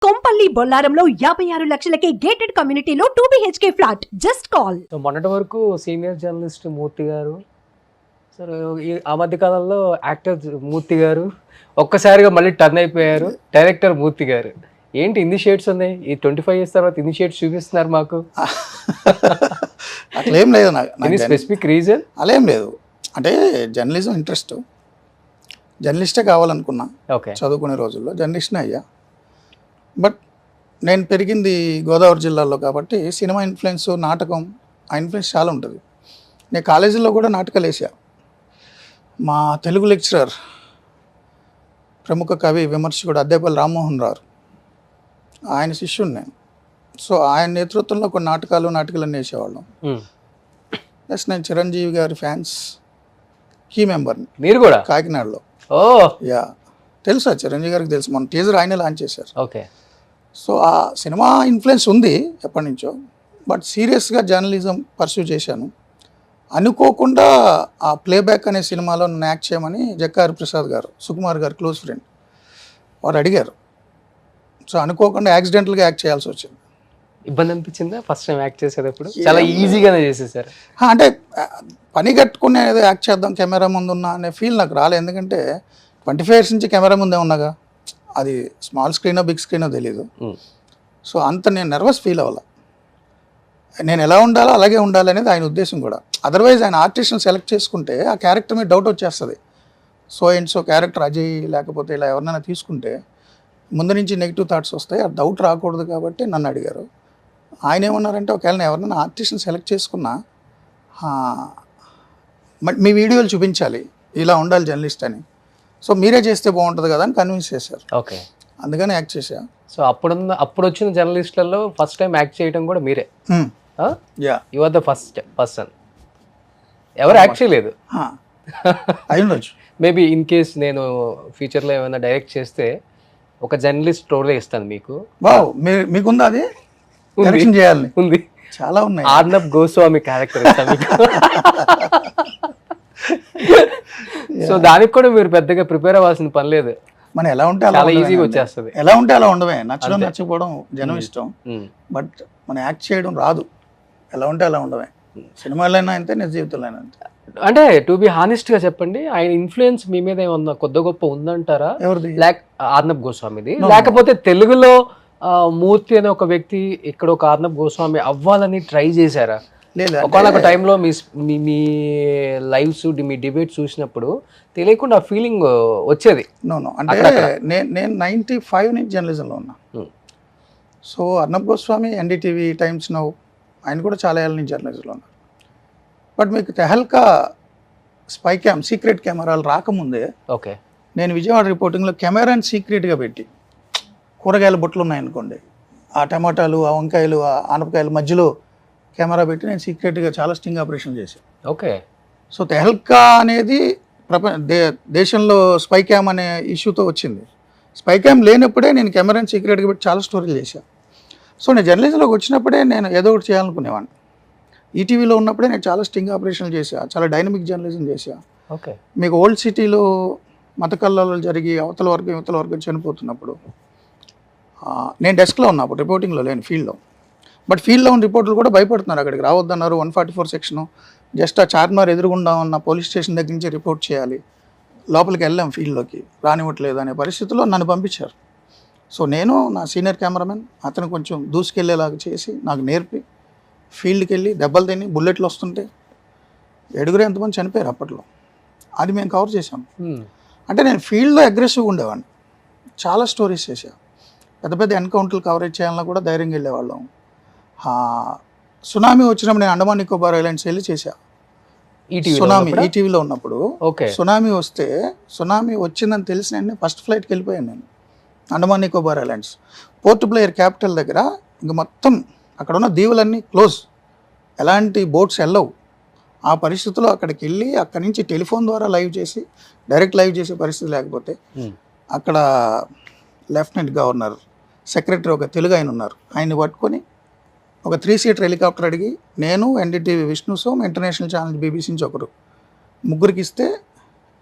Kompally బొల్లారంలో 56 లక్షలకే gated కమ్యూనిటీలో 2 BHK flat. Just call. So మొన్నటి వరకు సీనియర్ జర్నలిస్ట్ మూర్తి గారు, సరే ఆ మధ్య కాలంలో యాక్టర్ మూర్తి గారు, ఒక్కసారిగా మళ్ళీ టర్న్ అయిపోయారు డైరెక్టర్ మూర్తి గారు. ఏంటి ఇన్ని షేడ్స్ ఉన్నాయి? ఈ 25 ఇయర్స్ తర్వాత ఇన్ని షేడ్స్ చూపిస్తున్నారు మాకు. అట్లేం లేదు. నాకు స్పెసిఫిక్ రీజన్ అలేం లేదు. అంటే జర్నలిజం ఇంట్రెస్ట్, జర్నలిస్టే కావాలనుకున్నా. ఓకే, చదువుకునే రోజుల్లో జర్నలిస్ట్నే అయ్యా. బట్ నేను పెరిగింది గోదావరి జిల్లాలో కాబట్టి సినిమా ఇన్ఫ్లుయెన్స్, నాటకం ఆ ఇన్ఫ్లుయెన్స్ చాలా ఉంటుంది. నేను కాలేజీలో కూడా నాటకాలు వేసా. మా తెలుగు లెక్చరర్, ప్రముఖ కవి విమర్శకుడు అద్దేపల్లి రామ్మోహన్ రావు, ఆయన శిష్యుడు నేను. సో ఆయన నేతృత్వంలో కొన్ని నాటకాలన్నీ వేసేవాళ్ళం. ప్లస్ నేను చిరంజీవి గారి ఫ్యాన్స్ కీ మెంబర్ని. మీరు కూడా కాకినాడలో. ఓ యా, తెలుసా చిరంజీవి గారికి తెలుసు. మన టీజర్ ఆయనే లాంచ్ చేశారు. ఓకే. సో ఆ సినిమా ఇన్ఫ్లుయెన్స్ ఉంది ఎప్పటి నుంచో. బట్ సీరియస్గా జర్నలిజం పర్సూ చేశాను. అనుకోకుండా ఆ ప్లేబ్యాక్ అనే సినిమాలో నన్ను యాక్ట్ చేయమని జక్కారి ప్రసాద్ గారు, సుకుమార్ గారు క్లోజ్ ఫ్రెండ్, వారు అడిగారు. సో అనుకోకుండా యాక్సిడెంటల్గా యాక్ట్ చేయాల్సి వచ్చింది. ఇబ్బంది అనిపించిందా ఫస్ట్ టైం యాక్ట్ చేసేటప్పుడు? చాలా ఈజీగానే చేసేసారు. అంటే పని కట్టుకునే ఏదో యాక్ట్ చేద్దాం కెమెరా ముందు ఉన్నా అనే ఫీల్ నాకు రాలేదు. ఎందుకంటే 25 ఇయర్స్ నుంచి కెమెరా ముందే ఉన్నాగా. అది స్మాల్ స్క్రీనో బిగ్ స్క్రీనో తెలీదు. సో అంత నేను నర్వస్ ఫీల్ అవ్వాల. నేను ఎలా ఉండాలో అలాగే ఉండాలి అనేది ఆయన ఉద్దేశం కూడా. అదర్వైజ్ ఆయన ఆర్టిస్ట్ని సెలెక్ట్ చేసుకుంటే ఆ క్యారెక్టర్ మీద డౌట్ వచ్చేస్తుంది. So and so character Ajay లేకపోతే ఇలా ఎవరినైనా తీసుకుంటే ముందు నుంచి నెగిటివ్ థాట్స్ వస్తాయి. ఆ డౌట్ రాకూడదు కాబట్టి నన్ను అడిగారు. ఆయన ఏమన్నారంటే, ఒకవేళ ఎవరైనా ఆర్టిస్ట్ని సెలెక్ట్ చేసుకున్నా మీ వీడియోలు చూపించాలి, ఇలా ఉండాలి జర్నలిస్ట్ అని. సో మీరే చేస్తే బాగుంటుంది కదా అని కన్విన్స్ చేశారు. ఓకే, అందుకని యాక్ట్ చేశా. సో అప్పుడు వచ్చిన జర్నలిస్టులలో ఫస్ట్ టైం యాక్ట్ చేయడం కూడా మీరే? Yeah, you are the first person. ఎవరు యాక్ట్ చేయలేదు? అయి ఉండొచ్చు. మేబీ ఇన్ కేస్ నేను ఫ్యూచర్లో ఏమైనా డైరెక్ట్ చేస్తే ఒక జర్నలిస్ట్ రోలే ఇస్తాను మీకు. వావ్, మీకుందా అది? డైరెక్షన్ చేయాలి. ఉంది, చాలా ఉన్నాయి. ఆర్నబ్ గోస్వామి క్యారెక్టర్ ఇస్తాను మీకు. సో దానికి కూడా మీరు పెద్దగా ప్రిపేర్ అవ్వాల్సిన పని లేదు. మనం ఎలా ఉంటే అలా చాలా ఈజీగా వచ్చేస్తుంది. ఎలా ఉంటే అలా ఉండవే. నచ్చడం నచ్చకపోవడం జనం ఇష్టం. బట్ మనం యాక్ట్ చేయడం రాదు. ఎలా ఉంటే అలా ఉండవే. సినిమాలైనా అంతే, నిజ జీవితంలో అంతే. అంటే టు బి హానెస్ట్ గా చెప్పండి, ఆయన ఇన్ఫ్లుయెన్స్ మీ మీద ఏమన్నా కొద్ది గొప్ప ఉందంటారా? ఎవరిది? ఆర్నబ్ గోస్వామిది. లేకపోతే తెలుగులో మూర్తి అనే ఒక వ్యక్తి ఇక్కడ ఒక ఆర్నబ్ గోస్వామి అవ్వాలని ట్రై చేశారా? లేదు, ఒకనొక టైంలో మీ లైవ్స్, మీ డిబేట్ చూసినప్పుడు తెలియకుండా ఫీలింగ్ వచ్చేది. నో అంటే నేను 95 నుంచి జర్నలిజంలో ఉన్నా. So Arnab Goswami NDTV, times now, ఆయన కూడా చాలా ఏళ్ళ నుంచి జర్నలిజంలో ఉన్నారు. బట్ మీకు తెహల్కా స్పై క్యామ్, సీక్రెట్ కెమెరాలు రాకముందే ఓకే, నేను విజయవాడ రిపోర్టింగ్లో కెమెరాని సీక్రెట్గా పెట్టి, కూరగాయల బుట్టలు ఉన్నాయనుకోండి, ఆ టమాటాలు, ఆ వంకాయలు, ఆ ఆనపకాయలు మధ్యలో కెమెరా పెట్టి నేను సీక్రెట్గా చాలా స్టింగ్ ఆపరేషన్ చేశాను. ఓకే. సో తెహల్కా అనేది దేశంలో స్పై క్యామ్ అనే ఇష్యూతో వచ్చింది. స్పై క్యామ్ లేనప్పుడే నేను కెమెరాని సీక్రెట్గా పెట్టి చాలా స్టోరీలు చేశాను. సో నేను జర్నలిజంలోకి వచ్చినప్పుడే నేను ఏదో ఒకటి చేయాలనుకునేవాడిని. ఈటీవీలో ఉన్నప్పుడే నేను చాలా స్టింగ్ ఆపరేషన్లు చేశాను, చాలా డైనమిక్ జర్నలిజం చేశాను. ఓకే. మీకు ఓల్డ్ సిటీలో మత కల్లాలు జరిగి అవతల వర్గం చనిపోతున్నప్పుడు నేను డెస్క్లో ఉన్నప్పుడు రిపోర్టింగ్లో లేని ఫీల్డ్లో. బట్ ఫీల్డ్లో ఉన్న రిపోర్టర్లు కూడా భయపడుతున్నారు, అక్కడికి రావద్దన్నారు. 144 సెక్షను, జస్ట్ ఆ చార్మినార్ ఎదురుగుండా ఉన్న పోలీస్ స్టేషన్ దగ్గర నుంచి రిపోర్ట్ చేయాలి, లోపలికి వెళ్ళాం ఫీల్డ్లోకి, రానివ్వట్లేదు అనే పరిస్థితిలో నన్ను పంపించారు. సో నేను, నా సీనియర్ కెమెరామెన్, అతను కొంచెం దూసుకెళ్ళేలాగా చేసి నాకు నేర్పి ఫీల్డ్కి వెళ్ళి దెబ్బలు తిని బుల్లెట్లు వస్తుంటే 7 ఎంతమంది చనిపోయారు అప్పట్లో. అది మేము కవర్ చేసాం. అంటే నేను ఫీల్డ్లో అగ్రెసివ్గా ఉండేవాడిని, చాలా స్టోరీస్ చేశాను. పెద్ద పెద్ద ఎన్కౌంటర్లు కవరేజ్ చేయాలన్నా కూడా ధైర్యంగా వెళ్ళేవాళ్ళం. సునామీ వచ్చినప్పుడు నేను అండమాన్ నికోబార్ ఐలాండ్స్ వెళ్ళి చేశా. సునామీ ఈటీవీలో ఉన్నప్పుడు సునామీ వస్తే, సునామీ వచ్చిందని తెలిసిన వెంటనే ఫస్ట్ ఫ్లైట్కి వెళ్ళిపోయాను నేను Andaman Nicobar islands. Port Blair capital దగ్గర ఇంక మొత్తం అక్కడ ఉన్న దీవులన్నీ క్లోజ్, ఎలాంటి బోట్స్ వెళ్ళవు. ఆ పరిస్థితిలో అక్కడికి వెళ్ళి అక్కడి నుంచి టెలిఫోన్ ద్వారా లైవ్ చేసి, డైరెక్ట్ లైవ్ చేసే పరిస్థితి లేకపోతే అక్కడ లెఫ్టినెంట్ గవర్నర్, సెక్రటరీ ఒక తెలుగు ఆయన ఉన్నారు, ఆయన్ని పట్టుకొని ఒక 3 సీటర్ హెలికాప్టర్ అడిగి నేను, NDTV Vishnu Som, international channel BBC నుంచి ఒకరు, ముగ్గురికి ఇస్తే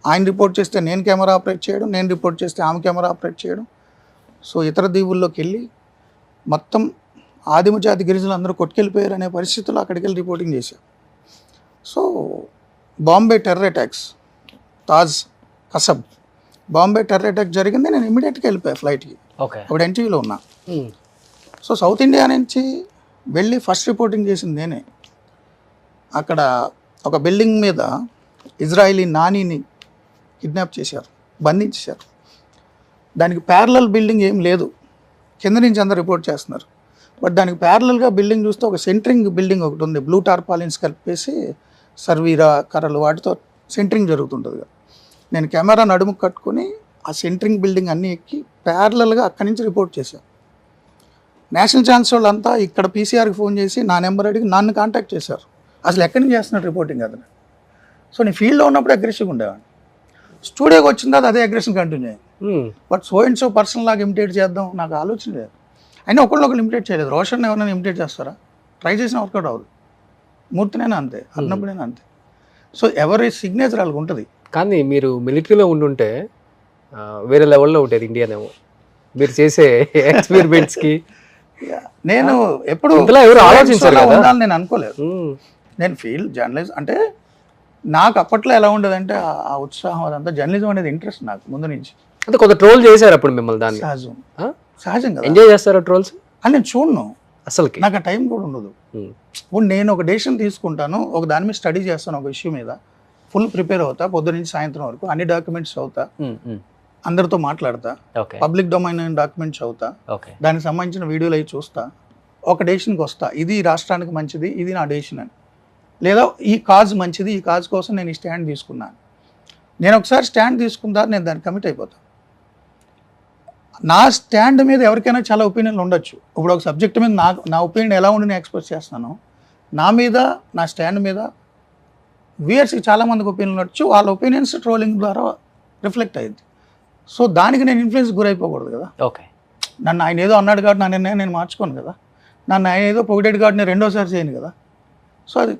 ఆయన రిపోర్ట్ చేస్తే నేను కెమెరా ఆపరేట్ చేయడం, నేను రిపోర్ట్ చేస్తే ఆమె కెమెరా ఆపరేట్ చేయడం. సో ఇతర దీవుల్లోకి వెళ్ళి మొత్తం ఆదిమజాతి గిరిజనులు అందరూ కొట్టుకెళ్ళిపోయారు అనే పరిస్థితుల్లో అక్కడికి వెళ్ళి రిపోర్టింగ్ చేశాను. So Bombay terror attacks, Taj, Kasab, Bombay terror attack జరిగింది. నేను ఇమీడియట్గా వెళ్ళిపోయాను ఫ్లైట్కి. ఓకే. అప్పుడు ఎన్టీవీలో ఉన్నా. సో సౌత్ ఇండియా నుంచి వెళ్ళి ఫస్ట్ రిపోర్టింగ్ చేసింది నేనే. అక్కడ ఒక బిల్డింగ్ మీద ఇజ్రాయిలీ నానీని కిడ్నాప్ చేశారు, బంధించేశారు. దానికి ప్యారలల్ బిల్డింగ్ ఏం లేదు, కింద నుంచి అందరు రిపోర్ట్ చేస్తున్నారు. బట్ దానికి ప్యారలల్గా బిల్డింగ్ చూస్తే ఒక సెంటరింగ్ బిల్డింగ్ ఒకటి ఉంది, బ్లూ టార్పాలిన్స్ కలిపేసి సర్వీరా కర్రలు వాటితో సెంటరింగ్ జరుగుతుంటుంది కదా. నేను కెమెరా నడుము కట్టుకొని ఆ సెంటరింగ్ బిల్డింగ్ అన్నీ ఎక్కి ప్యారలల్గా అక్కడి నుంచి రిపోర్ట్ చేశాను. నేషనల్ ఛాన్స్ వాళ్ళంతా ఇక్కడ పీసీఆర్కి ఫోన్ చేసి నా నెంబర్ అడిగి నన్ను కాంటాక్ట్ చేశారు. అసలు ఎక్కడి నుంచి చేస్తున్నాడు రిపోర్టింగ్ అతను. సో నేను ఫీల్డ్లో ఉన్నప్పుడు అగ్రెసివ్గా ఉండేవాడిని. స్టూడియోకి వచ్చిన తర్వాత అదే అగ్రెషన్ కంటిన్యూ అయ్యింది. But so and so person లాగా ఇమిటేట్ చేద్దాం నాకు ఆలోచన లేదు. అయినా ఒకళ్ళు ఇమిటేట్ చేయలేదు. రోషన్ ఎవరైనా ఇమిటేట్ చేస్తారా? ట్రై చేసిన వర్కౌట్ అవ్వదు. మూర్తినైనా అంతే, అన్నప్పుడైనా అంతే. సో ఎవరి సిగ్నేచర్ వాళ్ళకి ఉంటుంది. కానీ మీరు మిలిటరీలో ఉండుంటే వేరే లెవెల్లో ఉంటుంది ఇండియానేమో మీరు చేసే ఎక్స్పెరిమెంట్స్కి. నేను ఎప్పుడు ఎవరు ఆలోచించారు ఉండాలని నేను అనుకోలేదు. నేను ఫీల్డ్ జర్నలిజం అంటే నాకు అప్పట్లో ఎలా ఉండదంటే ఆ ఉత్సాహం అదంతా, జర్నలిజం అనేది ఇంట్రెస్ట్ నాకు ముందు నుంచి. అంటే కొంత ట్రోల్ చేశారు అప్పుడు మిమ్మల్ని, దాన్ని సహజం కదా. ఎంజాయ్ చేస్తారా ట్రోల్స్? అని నేను చూడను, అసలుకి నాకు ఆ టైం కూడా ఉండదు. ఇప్పుడు నేను ఒక డెసిషన్ తీసుకుంటాను, ఒక దాని మీద స్టడీ చేస్తాను, ఒక ఇష్యూ మీద ఫుల్ ప్రిపేర్ అవుతా, పొద్దు నుంచి సాయంత్రం వరకు అన్ని డాక్యుమెంట్స్ అవుతా, అందరితో మాట్లాడతా, పబ్లిక్ డొమైన్ డాక్యుమెంట్స్ అవుతా, దానికి సంబంధించిన వీడియోలు అవి చూస్తా, ఒక డెసిషన్కి వస్తా, ఇది రాష్ట్రానికి మంచిది, ఇది నా డెసిషన్ అని, లేదా ఈ కాజ్ మంచిది, ఈ కాజ్ కోసం నేను ఈ స్టాండ్ తీసుకున్నాను. నేను ఒకసారి స్టాండ్ తీసుకుందా నేను దాన్ని కమిట్ అయిపోతాను. నా స్టాండ్ మీద ఎవరికైనా చాలా ఒపీనియన్లు ఉండొచ్చు. ఇప్పుడు ఒక సబ్జెక్ట్ మీద నా ఒపీనియన్ ఎలా ఉండి నేను ఎక్స్ప్రెస్ చేస్తున్నాను, నా మీద నా స్టాండ్ మీద వ్యూయర్స్కి చాలామందికి ఒపీనియన్ ఉండొచ్చు. వాళ్ళ ఒపీనియన్స్ ట్రోలింగ్ ద్వారా రిఫ్లెక్ట్ అయ్యింది. సో దానికి నేను ఇన్ఫ్లుయెన్స్ గురైపోకూడదు కదా. ఓకే. నన్ను ఆయన ఏదో అన్నాడు కాబట్టి నా నిర్ణయం నేను మార్చుకోను కదా. నన్ను ఆయన ఏదో పొగిడేడు కాబట్టి నేను రెండోసారి చేయను కదా. సో అది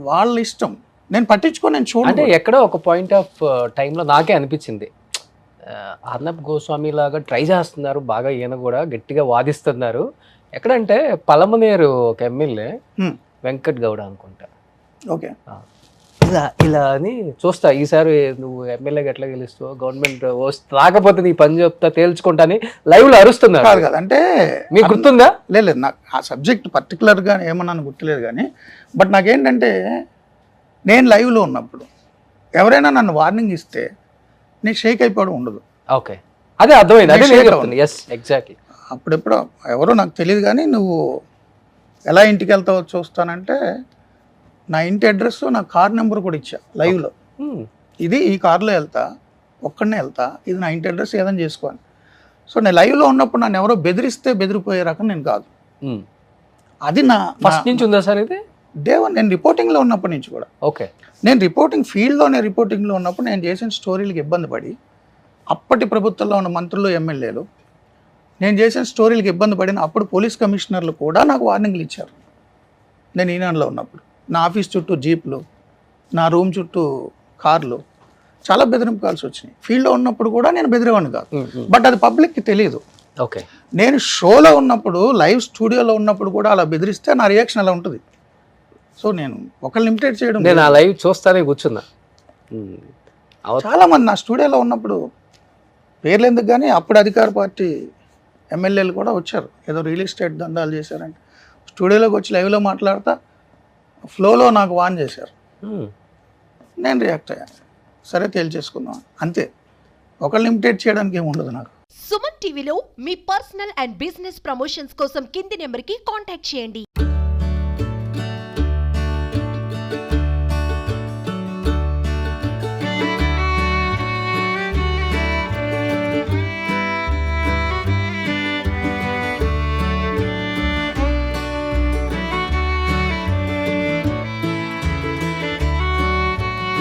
వాళ్ళ ఇష్టం, నేను పట్టించుకొని నేను చూడండి. అంటే ఎక్కడో ఒక పాయింట్ ఆఫ్ టైంలో నాకే అనిపించింది, అర్నబ్ గోస్వామి లాగా ట్రై చేస్తున్నారు బాగా, ఈయన కూడా గట్టిగా వాదిస్తున్నారు. ఎక్కడంటే పలమనేరు ఒక ఎమ్మెల్యే వెంకట్ గౌడ అనుకుంటా, ఓకే, ఇలా అని చూస్తా, ఈసారి నువ్వు ఎమ్మెల్యేగా ఎట్లా గెలుస్తావు, గవర్నమెంట్ రాకపోతే నీ పని చెప్తా తేల్చుకుంటా అని లైవ్ లో అరుస్తున్నారు. కాదు కదా, అంటే మీకు గుర్తుందా? లేదు, నాకు ఆ సబ్జెక్ట్ పర్టికులర్గా ఏమన్నా గుర్తులేదు కానీ, బట్ నాకేంటంటే నేను లైవ్లో ఉన్నప్పుడు ఎవరైనా నన్ను వార్నింగ్ ఇస్తే నేను షేక్ అయిపోవడం ఉండదు. ఓకే, అదే అర్థమైంది, అదే నేను చెప్తాను. Yes, exactly. అప్పుడెప్పుడు ఎవరో నాకు తెలియదు కానీ నువ్వు ఎలా ఇంటికి వెళ్తావో చూస్తానంటే నా ఇంటి అడ్రస్, నా కార్ నెంబర్ కూడా ఇచ్చా లైవ్లో. ఇది ఈ కార్లో వెళ్తా, ఒక్కడనే వెళ్తా, ఇది నా ఇంటి అడ్రస్, ఏదైనా చేసుకోవాలి. సో నేను లైవ్లో ఉన్నప్పుడు నన్ను ఎవరో బెదిరిస్తే బెదిరిపోయే రకం నేను కాదు. అది నా ఫస్ట్ నుంచి ఉందా సార్ ఇది? నేను రిపోర్టింగ్లో ఉన్నప్పటి నుంచి కూడా. ఓకే. నేను రిపోర్టింగ్లో ఉన్నప్పుడు నేను చేసిన స్టోరీలకు ఇబ్బంది పడి, అప్పటి ప్రభుత్వంలో ఉన్న మంత్రులు, ఎమ్మెల్యేలు నేను చేసిన స్టోరీలకు ఇబ్బంది పడిన అప్పుడు పోలీస్ కమిషనర్లు కూడా నాకు వార్నింగ్లు ఇచ్చారు. నేను ఈనాడులో ఉన్నప్పుడు నా ఆఫీస్ చుట్టూ జీప్లు, నా రూమ్ చుట్టూ కార్లు, చాలా బెదిరింపు కాల్సి వచ్చినాయి. ఫీల్డ్లో ఉన్నప్పుడు కూడా నేను బెదిరేవాడిని కాదు, బట్ అది పబ్లిక్కి తెలియదు. ఓకే. నేను షోలో ఉన్నప్పుడు, లైవ్ స్టూడియోలో ఉన్నప్పుడు కూడా అలా బెదిరిస్తే నా రియాక్షన్ అలా ఉంటుంది. సో నేను ఒకళ్ళు లిమిటెడ్ చేయడం, నేను ఆ లైవ్ చూస్తానే కూర్చున్నా. చాలామంది నా స్టూడియోలో ఉన్నప్పుడు పేర్లు ఎందుకు కానీ అప్పుడు అధికార పార్టీ ఎమ్మెల్యేలు కూడా వచ్చారు, ఏదో రియల్ ఎస్టేట్ దందాలు చేశారంటే స్టూడియోలోకి వచ్చి లైవ్లో మాట్లాడతా ఫ్లోలో నాకు వాన్ చేశారు. నేను రియాక్ట్ అయ్యాను, సరే తేల్చేసుకుందాం అంతే. ఒకళ్ళు లిమిటెడ్ చేయడానికి ఏమి ఉండదు నాకు. సుమన్ టీవీలో మీ పర్సనల్ అండ్ బిజినెస్ ప్రమోషన్స్ కోసం కింది నెంబర్కి కాంటాక్ట్ చేయండి.